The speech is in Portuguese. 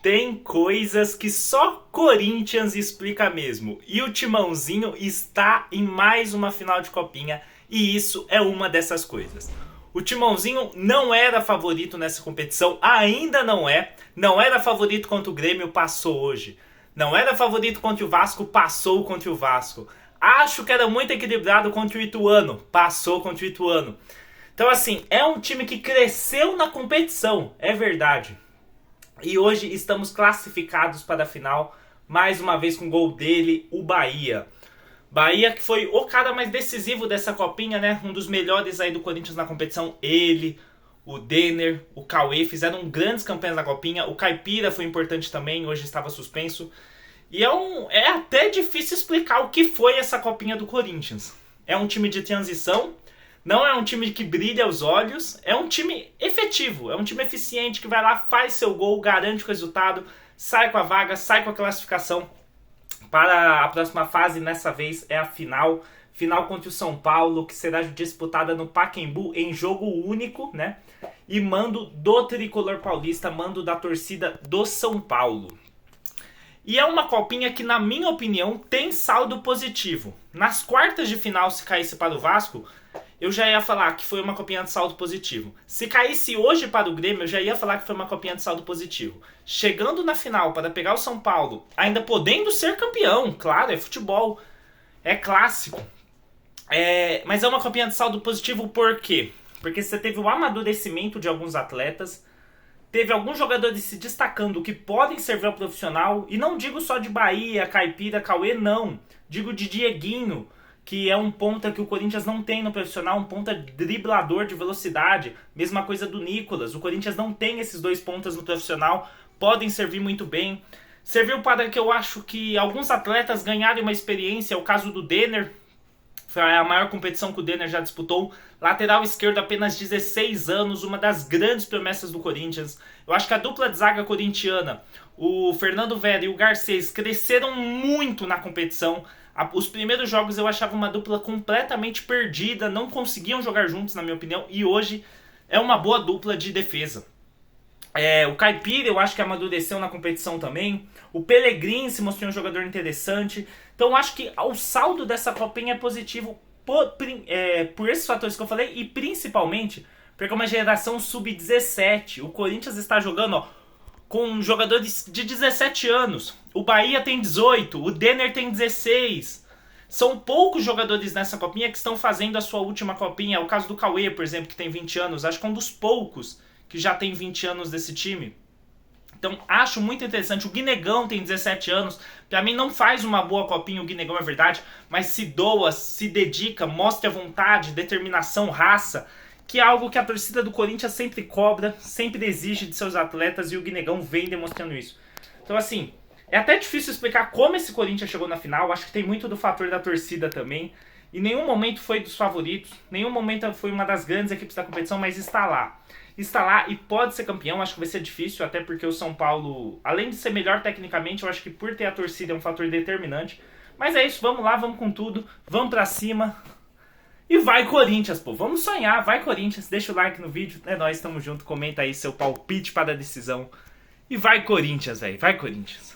Tem coisas que só Corinthians explica mesmo. E o Timãozinho está em mais uma final de copinha. E isso é uma dessas coisas. O Timãozinho não era favorito nessa competição, ainda não é. Não era favorito contra o Grêmio, passou hoje. Não era favorito contra o Vasco, passou contra o Vasco. Acho que era muito equilibrado contra o Ituano, passou contra o Ituano. Então assim, é um time que cresceu na competição, é verdade. E hoje estamos classificados para a final, mais uma vez com o gol dele, o Bahia. Bahia que foi o cara mais decisivo dessa copinha, né? Um dos melhores aí do Corinthians na competição. Ele, o Denner, o Cauê fizeram grandes campanhas na copinha. O Caipira foi importante também, hoje estava suspenso. E é até difícil explicar o que foi essa copinha do Corinthians. É um time de transição, não é um time que brilha aos olhos, é um time efetivo, é um time eficiente que vai lá, faz seu gol, garante o resultado, sai com a vaga, sai com a classificação para a próxima fase. Nessa vez é a final contra o São Paulo, que será disputada no Pacaembu em jogo único, né? E mando do tricolor paulista, mando da torcida do São Paulo. E é uma copinha que, na minha opinião, tem saldo positivo. Nas quartas de final, se caísse para o Vasco, eu já ia falar que foi uma copinha de saldo positivo. Se caísse hoje para o Grêmio, eu já ia falar que foi uma copinha de saldo positivo. Chegando na final para pegar o São Paulo, ainda podendo ser campeão, claro, é futebol, é clássico. Mas é uma copinha de saldo positivo por quê? Porque você teve o amadurecimento de alguns atletas, teve alguns jogadores se destacando que podem servir ao profissional, e não digo só de Bahia, Caipira, Cauê, não. Digo de Dieguinho, que é um ponta que o Corinthians não tem no profissional, um ponta driblador de velocidade. Mesma coisa do Nicolas, o Corinthians não tem esses dois pontas no profissional, podem servir muito bem. Serviu para que eu acho que alguns atletas ganharem uma experiência, é o caso do Denner, foi a maior competição que o Denner já disputou. Lateral esquerdo, apenas 16 anos, uma das grandes promessas do Corinthians. Eu acho que a dupla de zaga corintiana, o Fernando Vera e o Garcês, cresceram muito na competição. Os primeiros jogos eu achava uma dupla completamente perdida, não conseguiam jogar juntos, na minha opinião, e hoje é uma boa dupla de defesa. O Caipira eu acho que amadureceu na competição também. O Pellegrini se mostrou um jogador interessante. Então eu acho que o saldo dessa copinha é positivo por esses fatores que eu falei, e principalmente porque é uma geração sub-17. O Corinthians está jogando com jogadores de 17 anos. O Bahia tem 18, o Denner tem 16. São poucos jogadores nessa copinha que estão fazendo a sua última copinha. É o caso do Cauê, por exemplo, que tem 20 anos. Acho que é um dos poucos que já tem 20 anos desse time. Então acho muito interessante. O Guinegão tem 17 anos. Pra mim não faz uma boa copinha o Guinegão, é verdade, mas se doa, se dedica, mostra vontade, determinação, raça, que é algo que a torcida do Corinthians sempre cobra, sempre exige de seus atletas, e o Guinegão vem demonstrando isso. Então assim, é até difícil explicar como esse Corinthians chegou na final. Acho que tem muito do fator da torcida também. Em nenhum momento foi dos favoritos, nenhum momento foi uma das grandes equipes da competição, mas está lá. Está lá e pode ser campeão. Acho que vai ser difícil, até porque o São Paulo, além de ser melhor tecnicamente, eu acho que por ter a torcida é um fator determinante. Mas é isso, vamos lá, vamos com tudo, vamos pra cima. E vai Corinthians, pô, vamos sonhar, vai Corinthians. Deixa o like no vídeo, é nóis, tamo junto, comenta aí seu palpite para a decisão. E vai Corinthians, velho, vai Corinthians.